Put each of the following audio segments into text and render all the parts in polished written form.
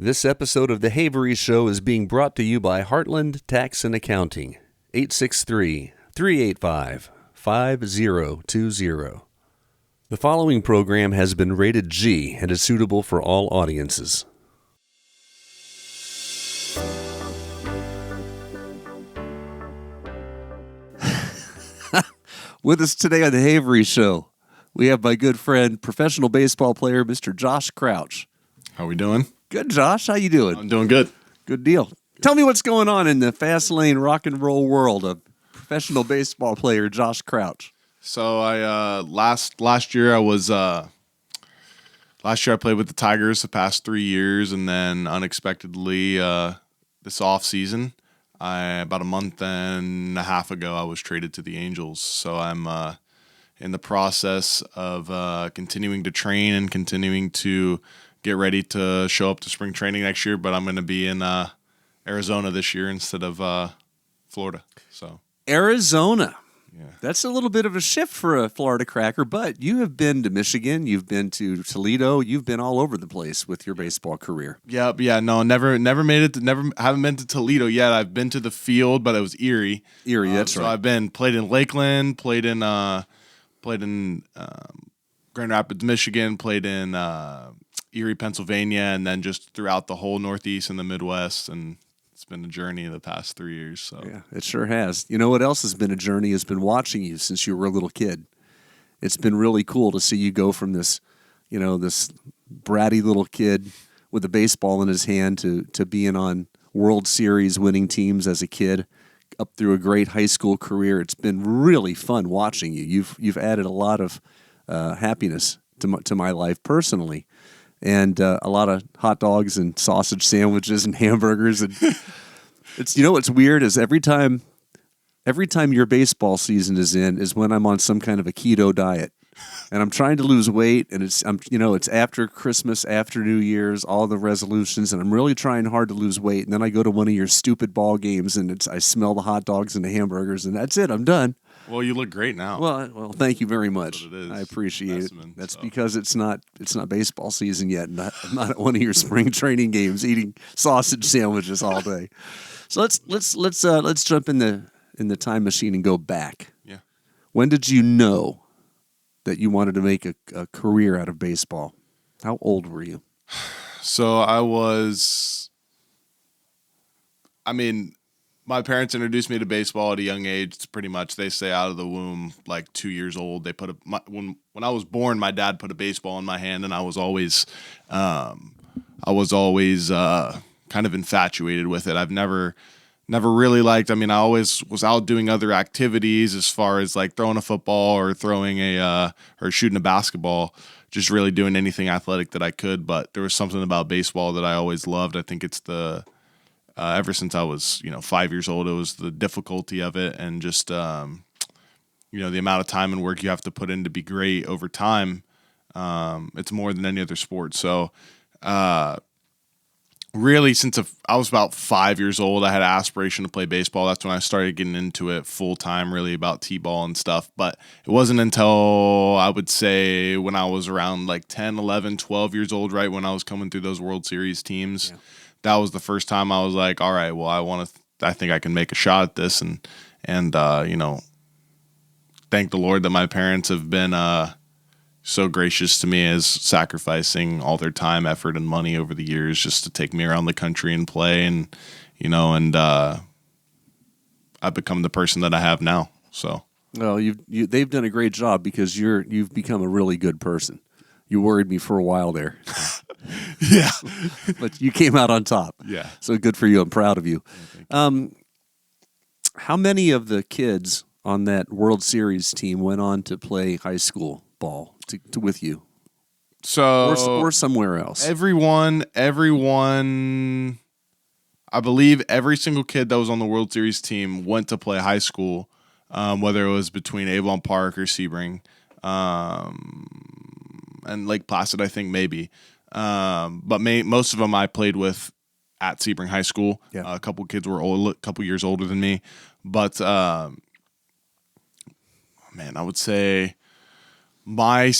This episode of The Havery Show is being brought to you by Heartland Tax and Accounting, 863-385-5020. The following program has been rated G and is suitable for all audiences. With us today on The Havery Show, we have my good friend, professional baseball player, Mr. Josh Crouch. How we doing? Good, Josh. How you doing? I'm doing good. Good deal. Tell me what's going on in the fast lane rock and roll world of professional baseball player Josh Crouch. So I last year I played with the Tigers the past 3 years, and then unexpectedly this off season, about a month and a half ago, I was traded to the Angels. So I'm in the process of continuing to train and continuing to get ready to show up to spring training next year, but I'm going to be in Arizona this year instead of Florida. So Arizona. yeah. That's a little bit of a shift for a Florida cracker, but you have been to Michigan, you've been to Toledo, you've been all over the place with your baseball career. No, never made it. Haven't been to Toledo yet. I've been to the field, but it was Erie. That's so right. I've played in Lakeland, played in Grand Rapids, Michigan, played in Erie, Pennsylvania, and then just throughout the whole Northeast and the Midwest, and it's been a journey the past 3 years. So Yeah, it sure has. You know what else has been a journey has been watching you since you were a little kid. It's been really cool to see you go from this bratty little kid with a baseball in his hand to being on World Series winning teams as a kid, up through a great high school career. It's been really fun watching you. You've added a lot of happiness to my life personally. And a lot of hot dogs and sausage sandwiches and hamburgers. And it's what's weird is every time your baseball season is in is when I'm on some kind of a keto diet, and I'm trying to lose weight. And it's after Christmas, after New Year's, all the resolutions, and I'm really trying hard to lose weight. And then I go to one of your stupid ball games, and I smell the hot dogs and the hamburgers, and that's it. I'm done. well, you look great now. Well, thank you very much. That's what it is. I appreciate it. Investment, That's so. because it's not baseball season yet. I'm not at one of your spring training games eating sausage sandwiches all day. So let's jump in the time machine and go back. Yeah. When did you know that you wanted to make a career out of baseball? How old were you? So my parents introduced me to baseball at a young age. It's pretty much, they say, out of the womb, like 2 years old. They when I was born, my dad put a baseball in my hand, and I was always kind of infatuated with it. I've never really liked. I always was out doing other activities as far as like throwing a football or throwing or shooting a basketball, just really doing anything athletic that I could. But there was something about baseball that I always loved. I think it's ever since I was 5 years old, it was the difficulty of it, and just the amount of time and work you have to put in to be great over time. It's more than any other sport. So really, since I was about 5 years old, I had an aspiration to play baseball. That's when I started getting into it full time, really about t-ball and stuff. But it wasn't until, I would say, when I was around like 10, 11, 12 years old, right when I was coming through those World Series teams. Yeah. That was the first time I was like, all right, well, I think I can make a shot at this. And thank the Lord that my parents have been so gracious to me, as sacrificing all their time, effort, and money over the years just to take me around the country and play, and I've become the person that I have now. So, well, they've done a great job, because you've become a really good person. You worried me for a while there. Yeah, but you came out on top. Yeah, so good for you. I'm proud of you. Yeah, how many of the kids on that World Series team went on to play high school ball with you? So or somewhere else? Everyone. I believe every single kid that was on the World Series team went to play high school, whether it was between Avon Park or Sebring, and Lake Placid, I think maybe. But most of them I played with at Sebring High School. Yeah. A couple kids were a couple years older than me, but I would say My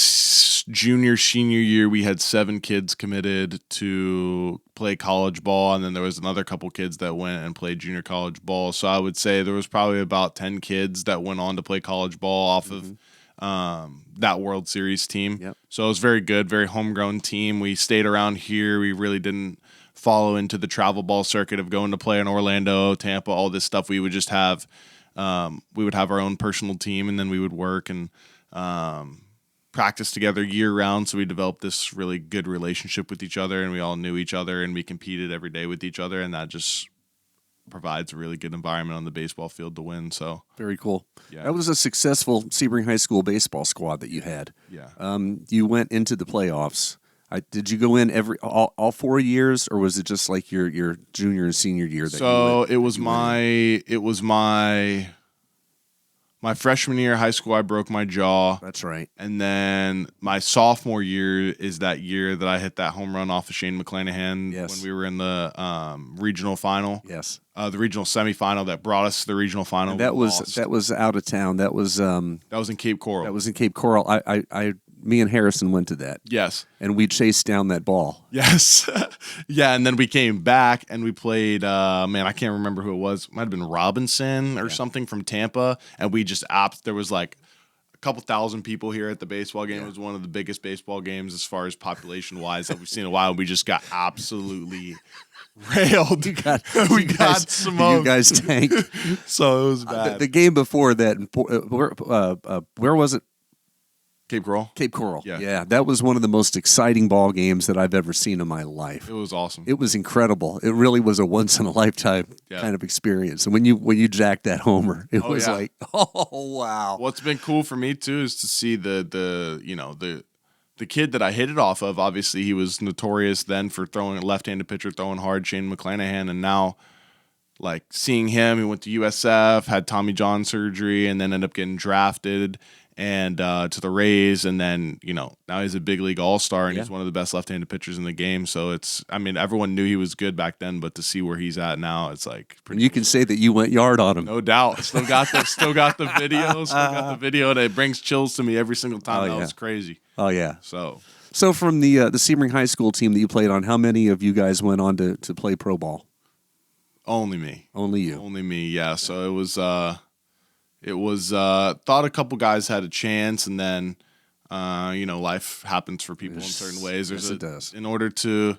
junior, senior year, we had 7 kids committed to play college ball, and then there was another couple kids that went and played junior college ball. So I would say there was probably about 10 kids that went on to play college ball off of that World Series team. Yep. So it was very good, very homegrown team. We stayed around here. We really didn't follow into the travel ball circuit of going to play in Orlando, Tampa, all this stuff. We would just have our own personal team, and then we would work and practice together year round. So we developed this really good relationship with each other, and we all knew each other, and we competed every day with each other, and that just provides a really good environment on the baseball field to win. So Very cool. Yeah. That was a successful Sebring High School baseball squad that you had. yeah. You went into the playoffs. Did you go in all 4 years, or was it just like your junior and senior year? So it was my freshman year of high school. I broke my jaw. That's right. And then my sophomore year is that year that I hit that home run off of Shane McClanahan when we were in the regional final. Yes. The regional semifinal that brought us to the regional final. And that was out of town. That was in Cape Coral. That was in Cape Coral. Me and Harrison went to that. Yes. And we chased down that ball. Yes. Yeah, and then we came back and we played, I can't remember who it was. It might have been Robinson or something from Tampa. And we just there was like a couple thousand people here at the baseball game. It was one of the biggest baseball games as far as population-wise that we've seen in a while. We just got absolutely railed. We got smoked. You guys tanked. So it was bad. The game before that, where was it? Cape Coral? Cape Coral. Yeah. That was one of the most exciting ball games that I've ever seen in my life. It was awesome. It was incredible. It really was a once in a lifetime kind of experience. And when you jacked that homer, it was like, oh wow. What's been cool for me too is to see the kid that I hit it off of. Obviously, he was notorious then for throwing a left-handed pitcher, throwing hard, Shane McClanahan, and now like seeing him, he went to USF, had Tommy John surgery, and then ended up getting drafted and to the Rays, and then now he's a big league all-star, and he's one of the best left-handed pitchers in the game. So everyone knew he was good back then, but to see where he's at now, it's like pretty. You can say that you went yard on him, no doubt. Still got the video, and it brings chills to me every single time. That was crazy. Oh yeah. So from the Sebring High School team that you played on, how many of you guys went on to play pro ball? Only me. Only you. Only me. Yeah. So it was. Thought a couple guys had a chance, and then, life happens for people in certain ways. It does. In order to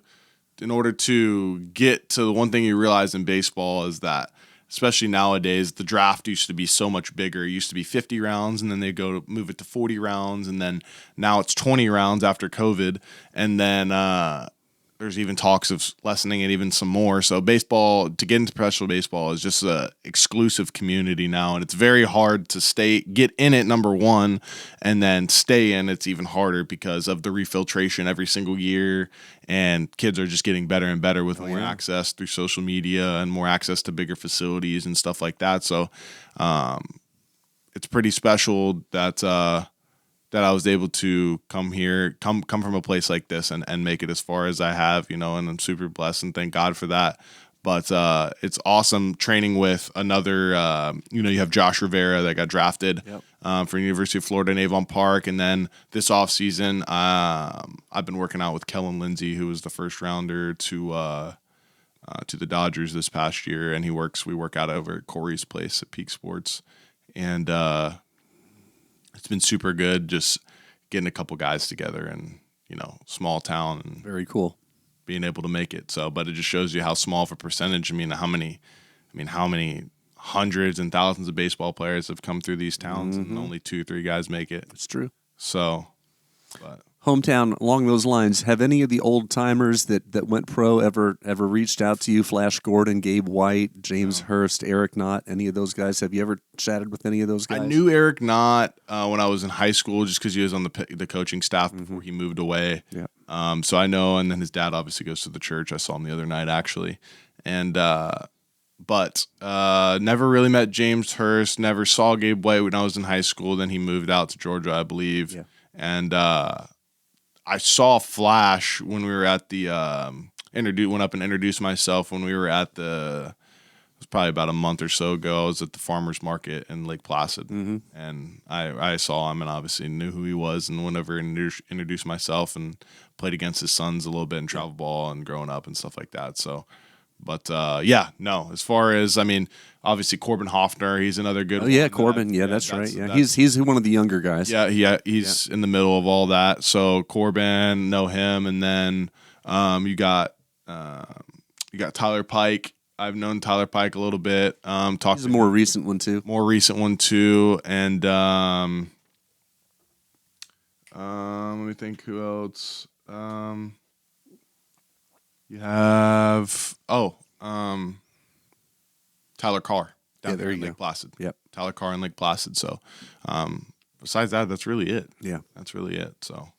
get to the one thing you realize in baseball is that, especially nowadays, the draft used to be so much bigger. It used to be 50 rounds, and then they go to move it to 40 rounds, and then now it's 20 rounds after COVID, and then there's even talks of lessening it even some more. So baseball, to get into professional baseball, is just a exclusive community now, and it's very hard to get in it, number one, and then stay in. It's even harder because of the refiltration every single year, and kids are just getting better and better with more access through social media and more access to bigger facilities and stuff like that. So it's pretty special that I was able to come here, come from a place like this and make it as far as I have, and I'm super blessed and thank God for that. But it's awesome training with another, you have Josh Rivera that got drafted for University of Florida in Avon Park. And then this offseason, I've been working out with Kellen Lindsay, who was the first rounder to the Dodgers this past year. And we work out over at Corey's place at Peak Sports. And it's been super good just getting a couple guys together and, small town and very cool being able to make it. So, but it just shows you how small of a percentage. How many hundreds and thousands of baseball players have come through these towns and only 2-3 guys make it. It's true. So, but hometown, along those lines, have any of the old timers that went pro ever reached out to you? Flash Gordon, Gabe White, James Hurst, Eric Knott, any of those guys? Have you ever chatted with any of those guys? I knew Eric Knott when I was in high school, just because he was on the coaching staff before he moved away. Yeah. So I know, and then his dad obviously goes to the church. I saw him the other night actually, and but never really met James Hurst. Never saw Gabe White when I was in high school. Then he moved out to Georgia, I believe, and. I saw Flash when we were at the went up and introduced myself when we were at the probably about a month or so ago. I was at the farmer's market in Lake Placid, and I saw him and obviously knew who he was, and went over and introduced myself and played against his sons a little bit in travel ball and growing up and stuff like that. So, but as far as, I mean, obviously Corbin Hoffner, he's another good Oh one. yeah, Corbin. That's right. Yeah, he's one of the younger guys. He's in the middle of all that. So Corbin, know him, and then you got Tyler Pike. I've known Tyler Pike a little bit. He's a more recent one too. And let me think who else. You have Tyler Carr down there in Lake Placid. Yep. Tyler Carr in Lake Placid. So besides that, that's really it. Yeah. That's really it. So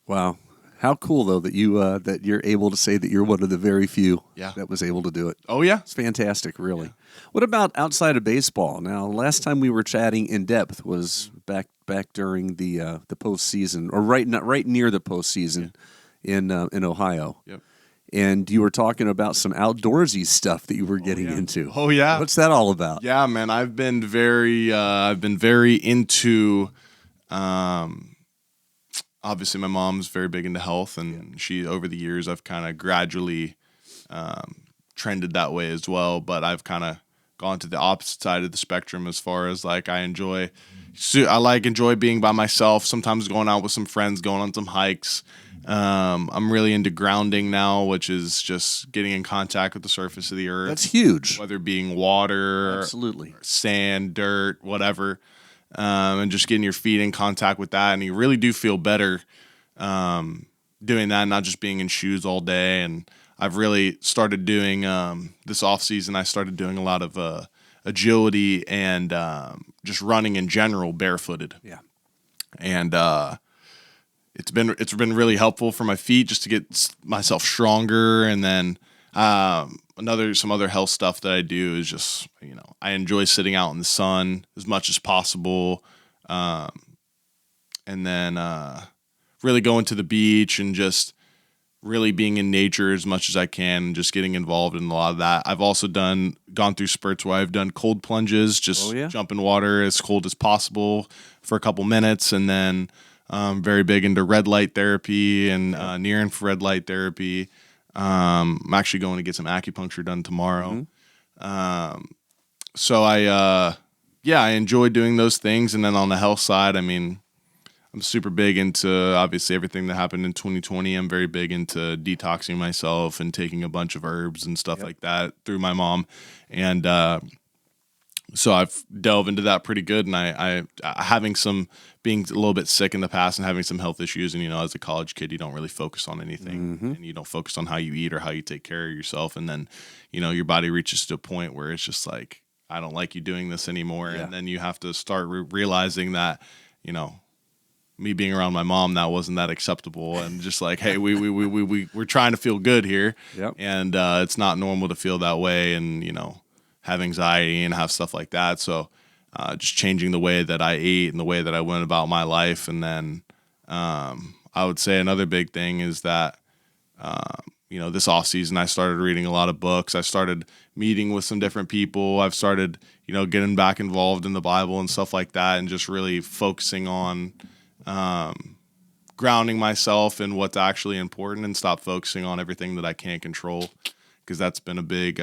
wow. How cool though that you're able to say that you're one of the very few that was able to do it. Oh yeah. It's fantastic, really. Yeah. What about outside of baseball? Now, last time we were chatting in depth was back during the postseason, or right near the postseason in Ohio. Yep. And you were talking about some outdoorsy stuff that you were getting into. Oh yeah. What's that all about? Yeah, man. I've been very into. Obviously, my mom's very big into health, and she, over the years, I've kind of gradually trended that way as well. But I've kind of gone to the opposite side of the spectrum as far as like I enjoy being by myself. Sometimes going out with some friends, going on some hikes. I'm really into grounding now, which is just getting in contact with the surface of the earth. That's huge. Whether it being water, absolutely, sand, dirt, whatever. And just getting your feet in contact with that. And you really do feel better doing that, not just being in shoes all day. And I've really started doing this off season. I started doing a lot of agility and just running in general barefooted. Yeah. And it's been really helpful for my feet just to get myself stronger. And then some other health stuff that I do is just, I enjoy sitting out in the sun as much as possible. And then really going to the beach and just really being in nature as much as I can, and just getting involved in a lot of that. I've also gone through spurts where I've done cold plunges, just jump in water as cold as possible for a couple minutes. And then very big into red light therapy and near infrared light therapy. I'm actually going to get some acupuncture done tomorrow. Mm-hmm. So I enjoy doing those things. And then on the health side, I mean, I'm super big into obviously everything that happened in 2020. I'm very big into detoxing myself and taking a bunch of herbs and stuff like that through my mom. And so I've delved into that pretty good. And I having some being a little bit sick in the past and having some health issues. And, as a college kid, you don't really focus on anything, and you don't focus on how you eat or how you take care of yourself. And then, your body reaches to a point where it's just like, I don't like you doing this anymore. Yeah. And then you have to start realizing that, me being around my mom, that wasn't that acceptable. And just like, hey, we're trying to feel good here. Yep. And it's not normal to feel that way and, have anxiety and have stuff like that. So just changing the way that I ate and the way that I went about my life. And then I would say another big thing is that, this off season, I started reading a lot of books. I started meeting with some different people. I've started, getting back involved in the Bible and stuff like that, and just really focusing on grounding myself in what's actually important and stop focusing on everything that I can't control. Because that's been a big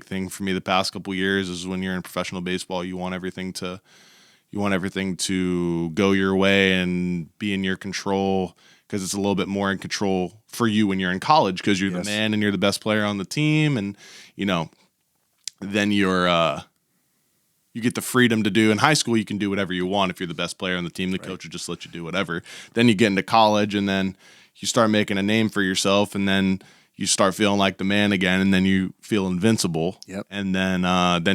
thing for me the past couple years. Is when you're in professional baseball, you want everything to go your way and be in your control, because it's a little bit more in control for you when you're in college, because you're the man and you're the best player on the team, and then you get the freedom to do. In high school, you can do whatever you want if you're the best player on the team. The coach will just let you do whatever. Then you get into college, and then you start making a name for yourself, and then you start feeling like the man again, and then you feel invincible. Yep. And then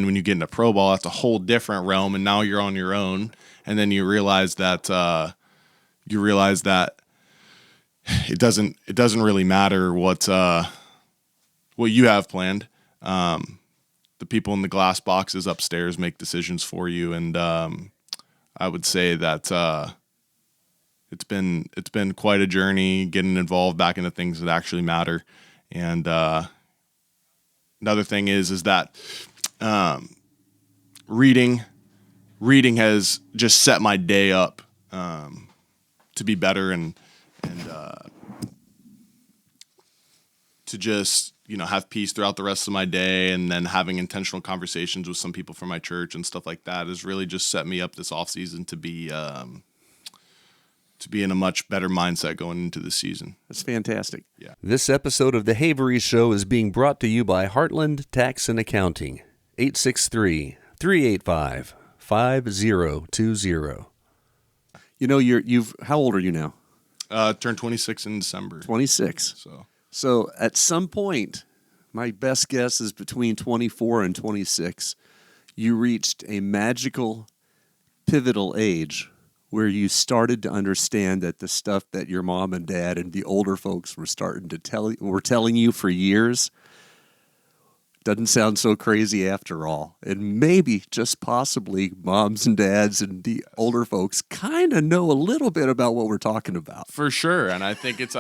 when you get into pro ball, that's a whole different realm, and now you're on your own. And then you realize that it doesn't really matter what you have planned. The people in the glass boxes upstairs make decisions for you, and I would say that it's been quite a journey getting involved back into things that actually matter. And another thing is that reading has just set my day up to be better and to just have peace throughout the rest of my day, and then having intentional conversations with some people from my church and stuff like that has really just set me up this off season to be in a much better mindset going into the season. That's fantastic. Yeah. This episode of The Havery Show is being brought to you by Heartland Tax and Accounting, 863-385-5020. How old are you now? Turned 26 in December. 26. So at some point, my best guess is between 24 and 26, you reached a magical, pivotal age where you started to understand that the stuff that your mom and dad and the older folks were telling you for years doesn't sound so crazy after all. And maybe, just possibly, moms and dads and the older folks kind of know a little bit about what we're talking about. For sure. And I think it's,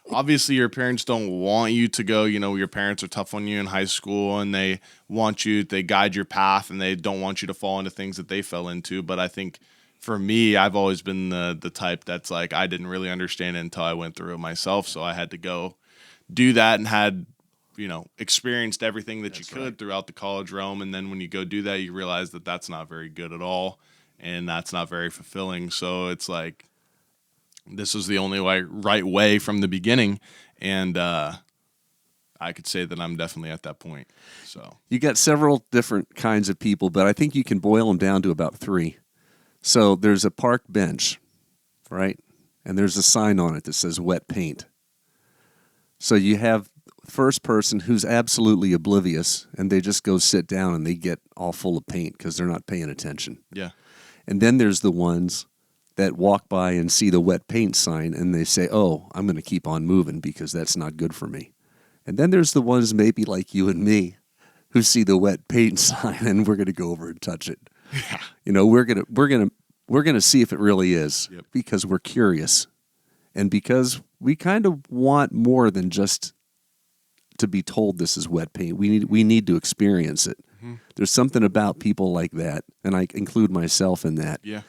obviously your parents don't want you to go, your parents are tough on you in high school and they guide your path and they don't want you to fall into things that they fell into. But I think for me, I've always been the type that's like, I didn't really understand it until I went through it myself. So I had to go do that and had experienced everything that you could throughout the college realm. And then when you go do that, you realize that that's not very good at all. And that's not very fulfilling. So it's like, this was the only right way from the beginning. And I could say that I'm definitely at that point. So you got several different kinds of people, but I think you can boil them down to about 3. So there's a park bench, right? And there's a sign on it that says wet paint. So you have first person who's absolutely oblivious and they just go sit down and they get all full of paint because they're not paying attention. Yeah. And then there's the ones that walk by and see the wet paint sign and they say, oh, I'm going to keep on moving because that's not good for me. And then there's the ones maybe like you and me who see the wet paint sign and we're going to go over and touch it. Yeah. We're going to see if it really is. Yep. Because we're curious and because we kind of want more than just to be told this is wet paint. We need to experience it. Mm-hmm. There's something about people like that, and I include myself in that. Yeah.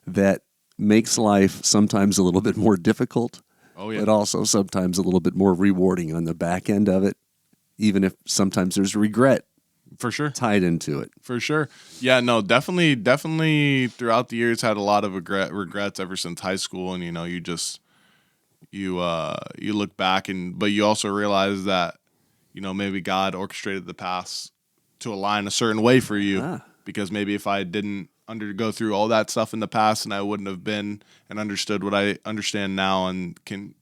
That makes life sometimes a little bit more difficult. Oh yeah. But also sometimes a little bit more rewarding on the back end of it, even if sometimes there's regret. For sure. Tied into it. For sure. Yeah, no, definitely throughout the years had a lot of regrets ever since high school, and you look back but you also realize that maybe God orchestrated the paths to align a certain way for you. Because maybe if I didn't go through all that stuff in the past, and I wouldn't have been and understood what I understand now, and can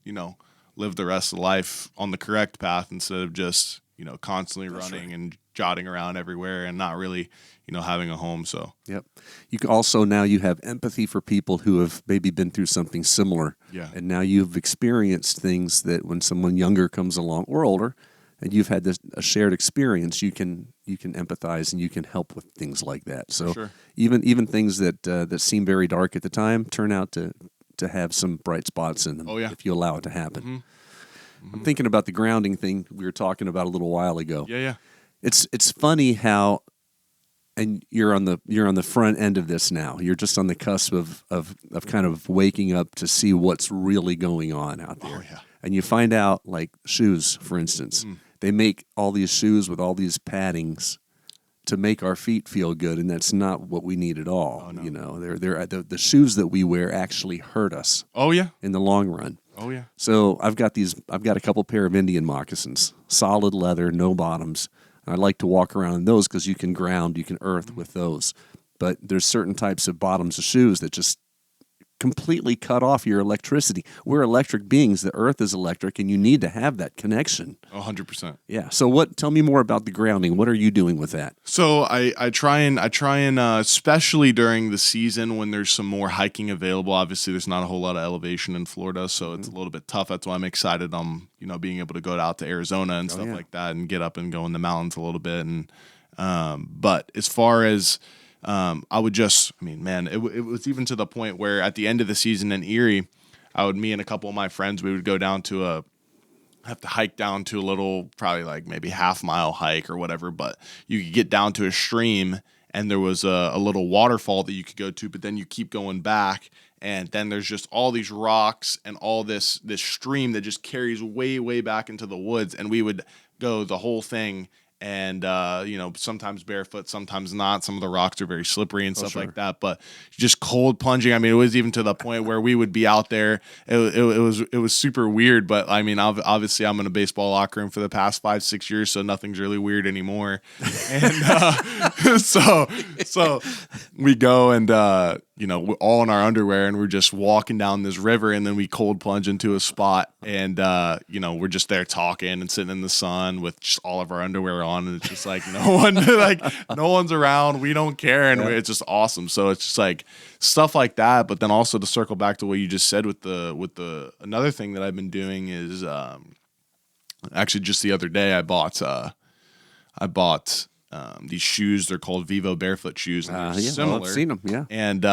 live the rest of life on the correct path instead of just constantly running and jotting around everywhere and not really having a home. So yep. You can also now you have empathy for people who have maybe been through something similar. Yeah. And now you've experienced things that when someone younger comes along or older, and you've had a shared experience, you can empathize and you can help with things like that. So sure. even things that seem very dark at the time turn out to have some bright spots in them. Oh, yeah. If you allow it to happen. Mm-hmm. Mm-hmm. I'm thinking about the grounding thing we were talking about a little while ago. Yeah. It's funny how, and you're on the front end of this now. You're just on the cusp of kind of waking up to see what's really going on out there. Oh yeah. And you find out, like shoes, for instance. They make all these shoes with all these paddings to make our feet feel good, and that's not what we need at all. Oh, no. They're the shoes that we wear actually hurt us. Oh yeah. In the long run. Oh yeah. So I've got a couple pair of Indian moccasins, solid leather, no bottoms. I like to walk around in those because you can ground, you can earth with those. But there's certain types of bottoms of shoes that just completely cut off your electricity. We're electric beings. The earth is electric, and you need to have that connection. 100%. Yeah. So tell me more about the grounding. What are you doing with that? So I try and especially during the season when there's some more hiking available. Obviously, there's not a whole lot of elevation in Florida, so it's a little bit tough. That's why I'm excited on being able to go out to Arizona and stuff like that and get up and go in the mountains a little bit. And but as far as I would it was even to the point where at the end of the season in Erie, me and a couple of my friends, we would go down to have to hike down to a little, probably like maybe half-mile hike or whatever, but you could get down to a stream, and there was a little waterfall that you could go to, but then you keep going back, and then there's just all these rocks and all this stream that just carries way, way back into the woods, and we would go the whole thing, and sometimes barefoot, sometimes not. Some of the rocks are very slippery and stuff like that, but just cold plunging. I mean, it was even to the point where we would be out there. It was super weird, but I mean, obviously I'm in a baseball locker room for the past 5-6 years, so nothing's really weird anymore. And so we go, and we're all in our underwear, and we're just walking down this river, and then we cold plunge into a spot, and we're just there talking and sitting in the sun with just all of our underwear on, and it's just like no one's around, we don't care, and it's just awesome. So it's just like stuff like that. But then also, to circle back to what you just said with the another thing that I've been doing is actually just the other day I bought these shoes. They're called Vivo barefoot shoes. And they're similar. I've seen them. Yeah. And,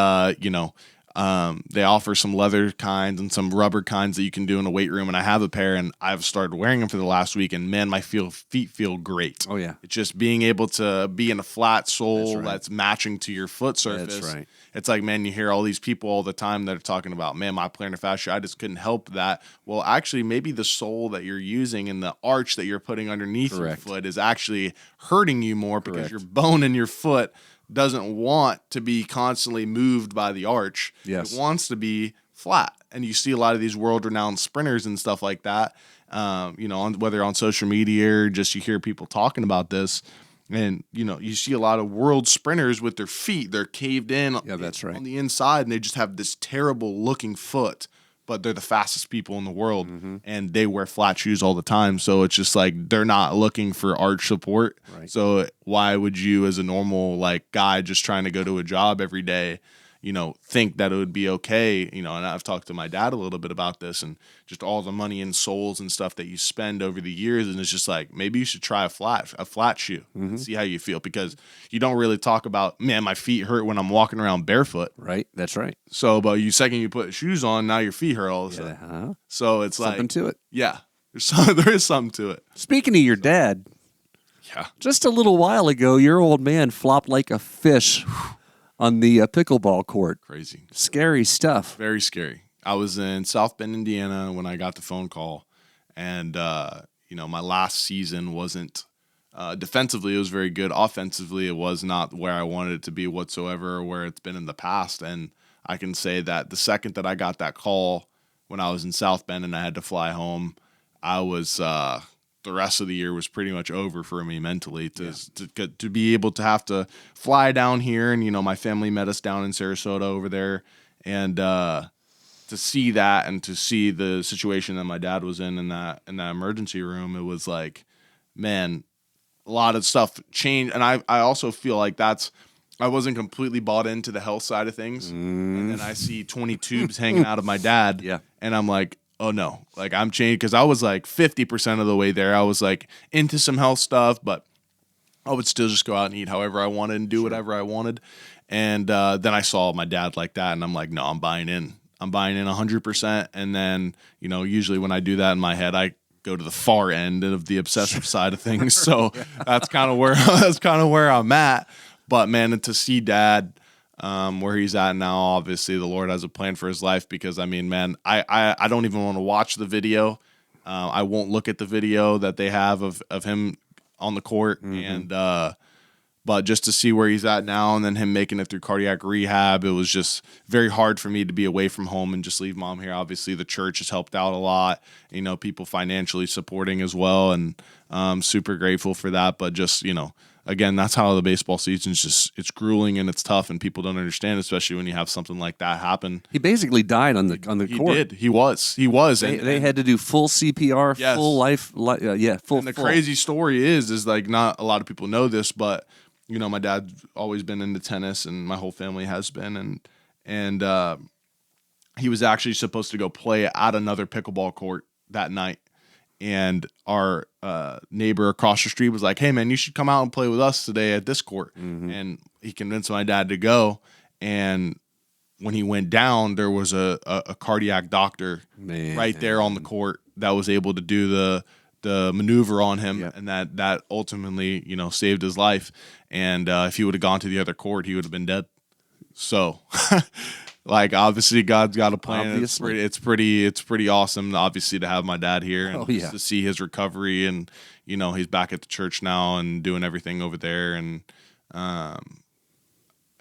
they offer some leather kinds and some rubber kinds that you can do in a weight room. And I have a pair, and I've started wearing them for the last week, and man, my feet feel great. Oh yeah. It's just being able to be in a flat sole that's matching to your foot surface. That's right. It's like, man, you hear all these people all the time that are talking about, man, my plantar fascia, I just couldn't help that. Well, actually, maybe the sole that you're using and the arch that you're putting underneath your foot is actually hurting you more because your bone in your foot doesn't want to be constantly moved by the arch. Yes. It wants to be flat. And you see a lot of these world-renowned sprinters and stuff like that, whether on social media or just you hear people talking about this. And, you see a lot of world sprinters with their feet, they're caved in that's right. on the inside, and they just have this terrible looking foot, but they're the fastest people in the world, and they wear flat shoes all the time. So it's just like they're not looking for arch support. Right. So why would you, as a normal guy just trying to go to a job every day, think that it would be okay? And I've talked to my dad a little bit about this, and just all the money in soles and stuff that you spend over the years, and it's just like, maybe you should try a flat shoe and see how you feel, because you don't really talk about, man, my feet hurt when I'm walking around barefoot. Right. That's right. So, but second you put shoes on, now your feet hurt all of a sudden. So it's something to it. Yeah, there is something to it. Speaking of your dad, just a little while ago, your old man flopped like a fish on the pickleball court. Crazy. Scary stuff. Very scary. I was in South Bend, Indiana when I got the phone call, and my last season wasn't defensively, it was very good. Offensively, it was not where I wanted it to be whatsoever, or where it's been in the past. And I can say that the second that I got that call when I was in South Bend and I had to fly home, I was the rest of the year was pretty much over for me mentally to be able to have to fly down here. And, my family met us down in Sarasota over there, and to see that and to see the situation that my dad was in that emergency room, it was like, man, a lot of stuff changed. And I also feel like I wasn't completely bought into the health side of things. And then I see 20 tubes hanging out of my dad. And I'm like, oh no, I'm changed, because I was 50% of the way there. I was into some health stuff, but I would still just go out and eat however I wanted and do whatever I wanted. And then I saw my dad like that, and I'm like, no, I'm buying in 100%. And then, usually when I do that in my head, I go to the far end of the obsessive side of things. So that's kind of where I'm at. But man, to see dad where he's at now, obviously the Lord has a plan for his life, because I mean, man, I don't even want to watch the video. I won't look at the video that they have of him on the court. And but just to see where he's at now, and then him making it through cardiac rehab, it was just very hard for me to be away from home and just leave mom here. Obviously the church has helped out a lot, people financially supporting as well, and super grateful for that. But just, again, that's how the baseball season's it's grueling and it's tough, and people don't understand, especially when you have something like that happen. He basically died on the court. He did. He was. They had to do full CPR, full life. Full. And the crazy story is not a lot of people know this, but my dad's always been into tennis, and my whole family has been, and he was actually supposed to go play at another pickleball court that night. And our neighbor across the street was like, hey, man, you should come out and play with us today at this court. And he convinced my dad to go. And when he went down, there was a cardiac doctor right there on the court. that was able to do the maneuver on him, Yep. and that ultimately, saved his life. And if he would have gone to the other court, he would have been dead. So, like, obviously, God's got a plan. Obviously. It's pretty awesome, obviously, to have my dad here and Oh, yeah. just to see his recovery. And he's back at the church now and doing everything over there. And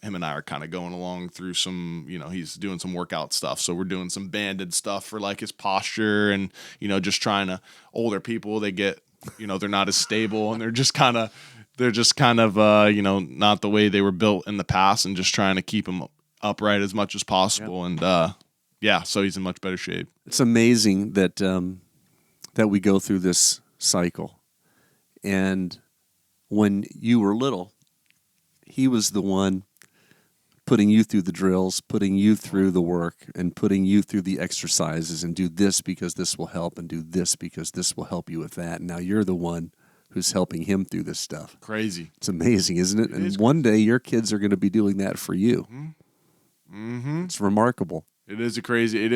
him and I are kind of going along through some, he's doing some workout stuff. So we're doing some banded stuff for like his posture and, just trying to, older people, they get, they're not as stable and they're just kind of, not the way they were built in the past, and just trying to keep him upright as much as possible. Yep. And, so he's in much better shape. It's amazing that, that we go through this cycle. And when you were little, he was the one putting you through the drills, putting you through the work, and putting you through the exercises, and do this because this will help, and do this because this will help you with that. And now you're the one who's helping him through this stuff. Crazy. It's amazing, isn't it? And one day your kids are going to be doing that for you. Mm-hmm. It's remarkable. It's a crazy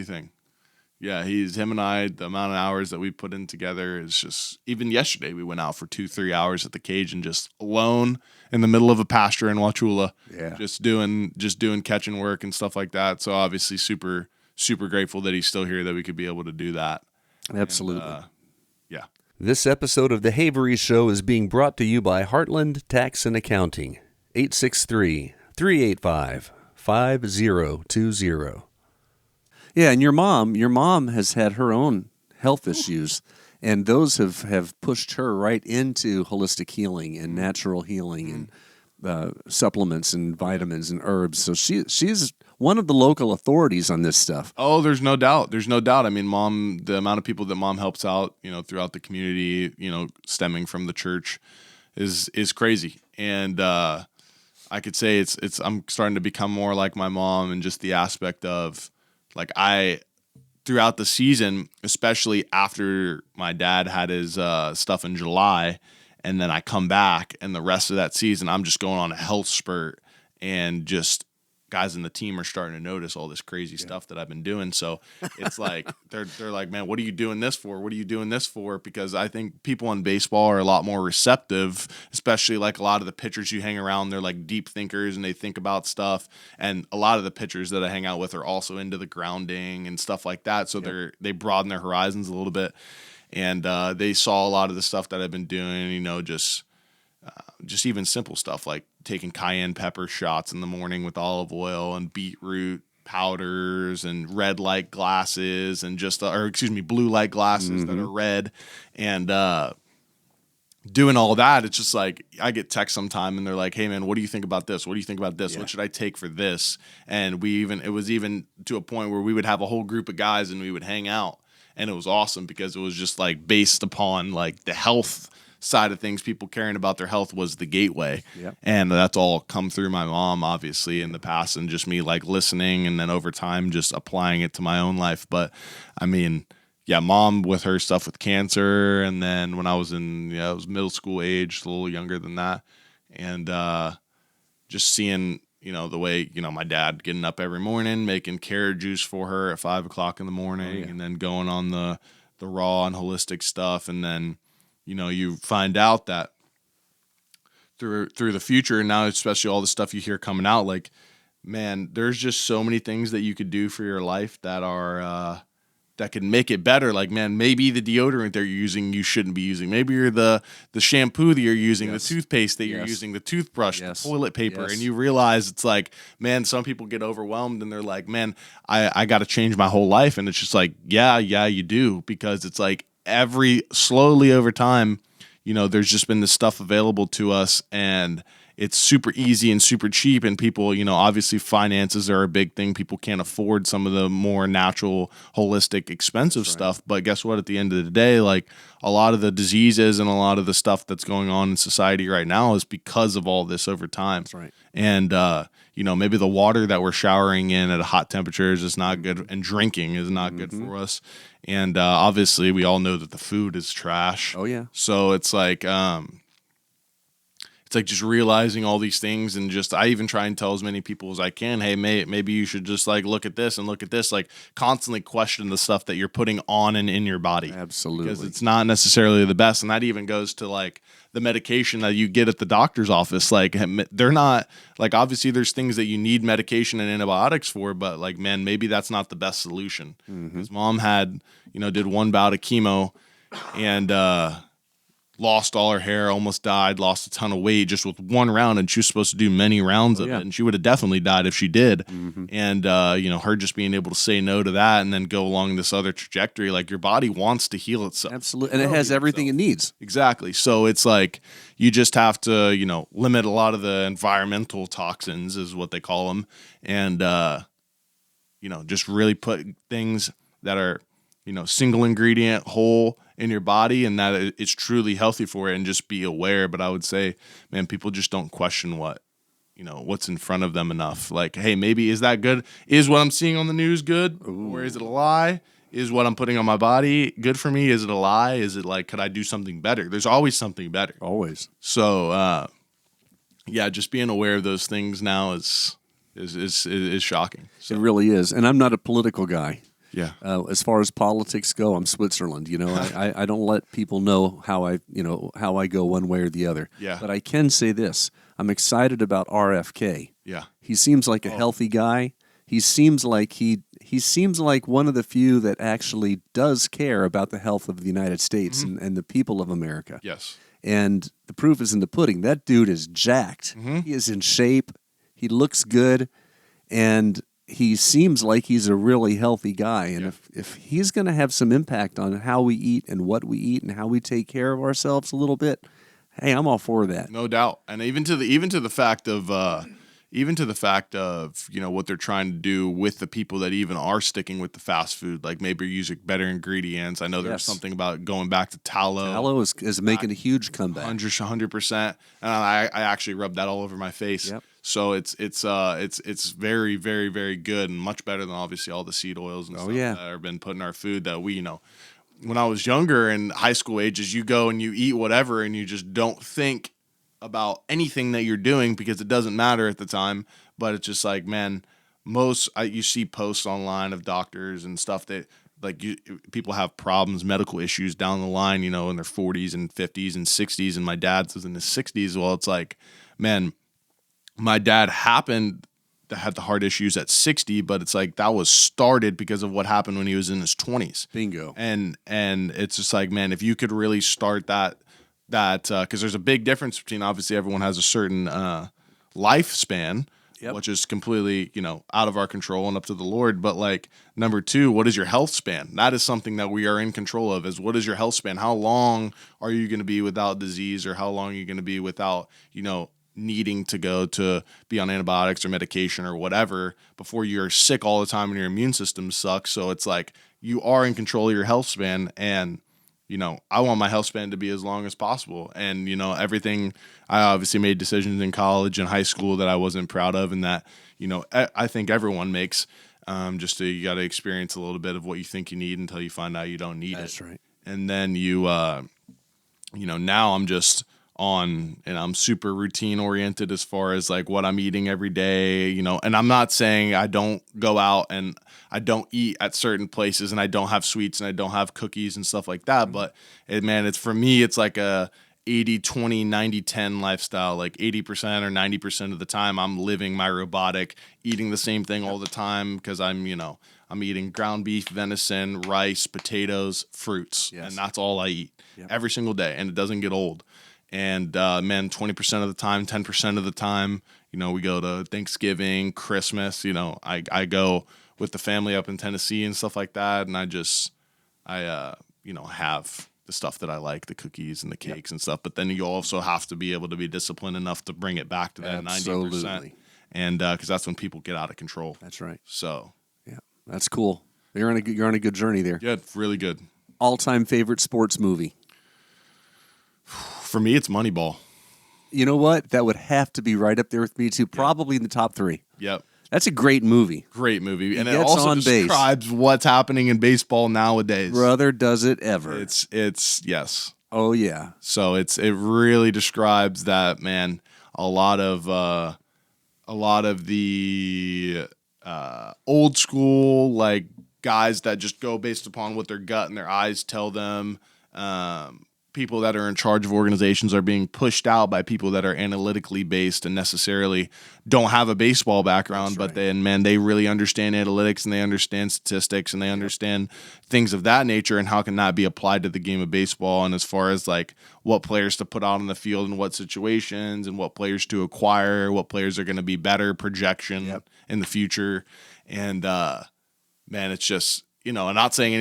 thing. Yeah, him and I, the amount of hours that we put in together is just, even yesterday we went out for 2-3 hours at the cage and just alone in the middle of a pasture in Wauchula. Yeah. Just doing catching work and stuff like that. So obviously super, super grateful that he's still here, that we could be able to do that. Absolutely. And, yeah. This episode of The Havery Show is being brought to you by Heartland Tax and Accounting, 863-385-5020. Yeah, and your mom has had her own health issues, and those have pushed her right into holistic healing and natural healing and supplements and vitamins and herbs. So she's one of the local authorities on this stuff. Oh, there's no doubt. I mean, Mom, the amount of people that Mom helps out, throughout the community, stemming from the church is crazy. And I could say I'm starting to become more like my mom, and just the aspect of, like, throughout the season, especially after my dad had his stuff in July, and then I come back, and the rest of that season, I'm just going on a health spurt, and just guys in the team are starting to notice all this crazy stuff that I've been doing. So it's like, they're like, man, what are you doing this for? What are you doing this for? Because I think people in baseball are a lot more receptive, especially like a lot of the pitchers you hang around, they're like deep thinkers and they think about stuff. And a lot of the pitchers that I hang out with are also into the grounding and stuff like that. So they broaden their horizons a little bit. And they saw a lot of the stuff that I've been doing, just even simple stuff like taking cayenne pepper shots in the morning with olive oil, and beetroot powders, and red light glasses, and blue light glasses that are red, and doing all that. It's just like, I get texts sometime and they're like, hey man, what do you think about this? What do you think about this? What should I take for this? And it was even to a point where we would have a whole group of guys and we would hang out, and it was awesome because it was just like based upon like the health side of things. People caring about their health was the gateway. Yep. And that's all come through my mom, obviously, in the past, and just me like listening, and then over time just applying it to my own life. But I mean, yeah, Mom with her stuff with cancer, and then when I was I was middle school age, a little younger than that, and just seeing the way my dad getting up every morning, making carrot juice for her at 5 o'clock in the morning, and then going on the raw and holistic stuff, and then you find out that through the future, and now especially all the stuff you hear coming out, like, man, there's just so many things that you could do for your life that are that can make it better. Like, man, maybe the deodorant that you're using you shouldn't be using. Maybe you're the shampoo that you're using, the toothpaste that you're using, the toothbrush, the toilet paper, and you realize it's like, man, some people get overwhelmed and they're like, man, I got to change my whole life, and it's just like, yeah, you do, because it's like slowly over time, there's just been this stuff available to us, and it's super easy and super cheap, and people, obviously finances are a big thing. People can't afford some of the more natural, holistic, expensive stuff. But guess what? At the end of the day, like, a lot of the diseases and a lot of the stuff that's going on in society right now is because of all this over time. That's right. And, maybe the water that we're showering in at hot temperatures is not good, and drinking is not good for us. And obviously we all know that the food is trash. Oh, yeah. So it's like, it's like just realizing all these things, and just I even try and tell as many people as I can, hey, maybe you should just like look at this and look at this, like constantly question the stuff that you're putting on and in your body. Absolutely. Because it's not necessarily the best. And that even goes to like the medication that you get at the doctor's office. Like they're not like, obviously there's things that you need medication and antibiotics for, but like, man, maybe that's not the best solution. His mom had, did one bout of chemo and lost all her hair, almost died, lost a ton of weight just with one round, and she was supposed to do many rounds of it, and she would have definitely died if she did. And her just being able to say no to that and then go along this other trajectory, like your body wants to heal itself. Absolutely. And it has everything it needs. Exactly. So it's like you just have to, limit a lot of the environmental toxins is what they call them, and just really put things that are single ingredient, whole in your body, and that it's truly healthy for it, and just be aware. But I would say, man, people just don't question what's in front of them enough. Like, hey, maybe is that good? Is what I'm seeing on the news good? Ooh. Or is it a lie? Is what I'm putting on my body good for me? Is it a lie? Is it like, could I do something better? There's always something better. Always. So, just being aware of those things now is shocking. So. It really is. And I'm not a political guy. Yeah. As far as politics go, I'm Switzerland. I don't let people know how I go one way or the other. Yeah. But I can say this: I'm excited about RFK. Yeah. He seems like a healthy guy. He seems like he seems like one of the few that actually does care about the health of the United States and the people of America. Yes. And the proof is in the pudding. That dude is jacked. He is in shape. He looks good, and he seems like he's a really healthy guy. And if he's going to have some impact on how we eat and what we eat and how we take care of ourselves a little bit, hey, I'm all for that. No doubt. And even to the fact of what they're trying to do with the people that even are sticking with the fast food, like maybe using better ingredients. I know there's something about going back to tallow. Tallow is making a huge comeback. 100%. And I actually rubbed that all over my face. Yep. So it's very, very, very good, and much better than obviously all the seed oils and stuff that have been put in our food that we, when I was younger in high school ages, you go and you eat whatever and you just don't think about anything that you're doing because it doesn't matter at the time. But it's just like, man, you see posts online of doctors and stuff that people have problems, medical issues down the line, in their 40s and 50s and 60s, and my dad was in his 60s. Well, it's like, man, my dad had the heart issues at 60, but it's like that was started because of what happened when he was in his 20s. Bingo. And it's just like, man, if you could really start that because there's a big difference between, obviously everyone has a certain lifespan, which is completely, out of our control and up to the Lord. But like, number two, what is your health span? That is something that we are in control of, is what is your health span? How long are you going to be without disease, or how long are you going to be without, needing to go to be on antibiotics or medication or whatever before you're sick all the time and your immune system sucks. So it's like, you are in control of your health span, and I want my health span to be as long as possible. And everything, I obviously made decisions in college and high school that I wasn't proud of, and that I think everyone makes. You got to experience a little bit of what you think you need until you find out you don't need it. That's right. And then now I'm just on, and I'm super routine oriented as far as like what I'm eating every day, and I'm not saying I don't go out and I don't eat at certain places and I don't have sweets and I don't have cookies and stuff like that. But it's for me, it's like a 80-20, 90-10 lifestyle. Like 80% or 90% of the time I'm living my robotic, eating the same thing all the time, because I'm eating ground beef, venison, rice, potatoes, fruits. And that's all I eat every single day, and it doesn't get old. And 20% of the time, 10% of the time, we go to Thanksgiving, Christmas. I go with the family up in Tennessee and stuff like that, and I have the stuff that I like, the cookies and the cakes and stuff. But then you also have to be able to be disciplined enough to bring it back to that 90%, and because that's when people get out of control. That's right. So that's cool. You're on a good journey there. Good, really good. All-time favorite sports movie? For me, it's Moneyball. You know what? That would have to be right up there with me too. Probably in the top 3. Yep. That's a great movie. Great movie. And it gets also on describes base. what's happening in baseball nowadays. Brother, does it ever. It's yes. Oh, yeah. So it really describes that, man. a lot of the old school like guys that just go based upon what their gut and their eyes tell them. People that are in charge of organizations are being pushed out by people that are analytically based and necessarily don't have a baseball background, but then, man, they really understand analytics and they understand statistics and they understand things of that nature and how can that be applied to the game of baseball. And as far as like what players to put out on the field in what situations and what players to acquire, what players are going to be better, projection in the future. And, man, it's just, I'm not saying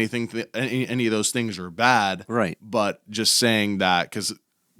any of those things are bad, right? But just saying that because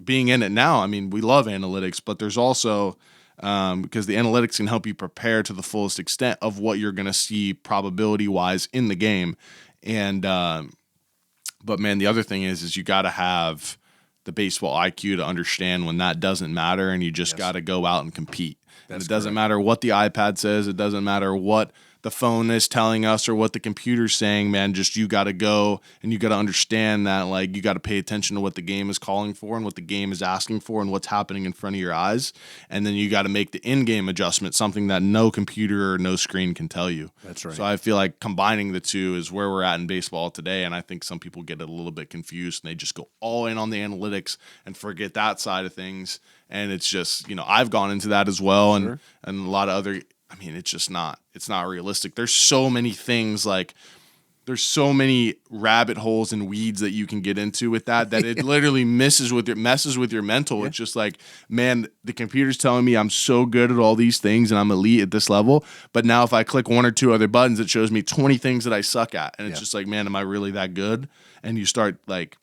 being in it now, I mean, we love analytics, but there's also because the analytics can help you prepare to the fullest extent of what you're going to see probability wise in the game. And but man, the other thing is you got to have the baseball IQ to understand when that doesn't matter, and you just got to go out and compete. And it doesn't matter what the iPad says. It doesn't matter what the phone is telling us or what the computer's saying, man. Just you got to go and you got to understand that, like, you got to pay attention to what the game is calling for and what the game is asking for and what's happening in front of your eyes. And then you got to make the in-game adjustment, something that no computer or no screen can tell you. That's right. So I feel like combining the two is where we're at in baseball today. And I think some people get a little bit confused and they just go all in on the analytics and forget that side of things. And it's just, I've gone into that as well. And a lot of other, I mean, it's not realistic. There's so many things, like there's so many rabbit holes and weeds that you can get into with that it literally messes with your mental. It's just like, man, the computer's telling me I'm so good at all these things and I'm elite at this level. But now if I click one or two other buttons, it shows me 20 things that I suck at. And it's just like, man, am I really that good? And you start like,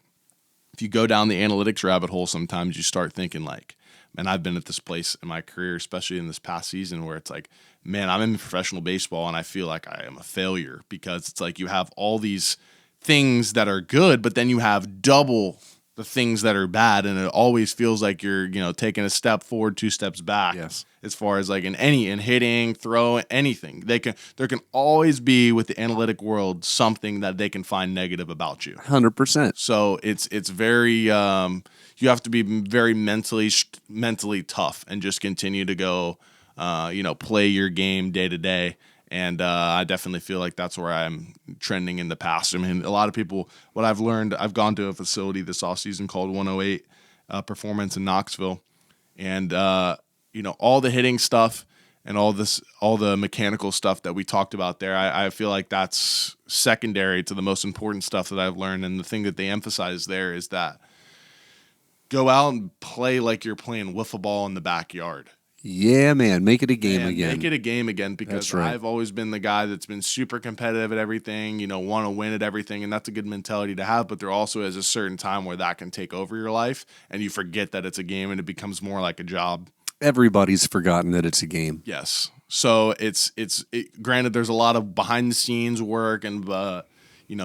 if you go down the analytics rabbit hole, sometimes you start thinking like, man, I've been at this place in my career, especially in this past season, where it's like, man, I'm in professional baseball and I feel like I am a failure because it's like you have all these things that are good, but then you have double the things that are bad, and it always feels like you're, taking a step forward, two steps back. Yes. As far as like in hitting, throw, anything, there can always be with the analytic world something that they can find negative about you. 100%. So it's very you have to be very mentally tough and just continue to go, play your game day to day. And I definitely feel like that's where I'm trending in the past. I mean, a lot of people, what I've learned, I've gone to a facility this offseason called 108 Performance in Knoxville. And, all the hitting stuff and all the mechanical stuff that we talked about there, I feel like that's secondary to the most important stuff that I've learned. And the thing that they emphasize there is that go out and play like you're playing wiffle ball in the backyard. Yeah, man. Make it a game again. Make it a game again, because I've always been the guy that's been super competitive at everything, want to win at everything, and that's a good mentality to have. But there also is a certain time where that can take over your life, and you forget that it's a game, and it becomes more like a job. Everybody's forgotten that it's a game. Yes. So it's granted, there's a lot of behind the scenes work and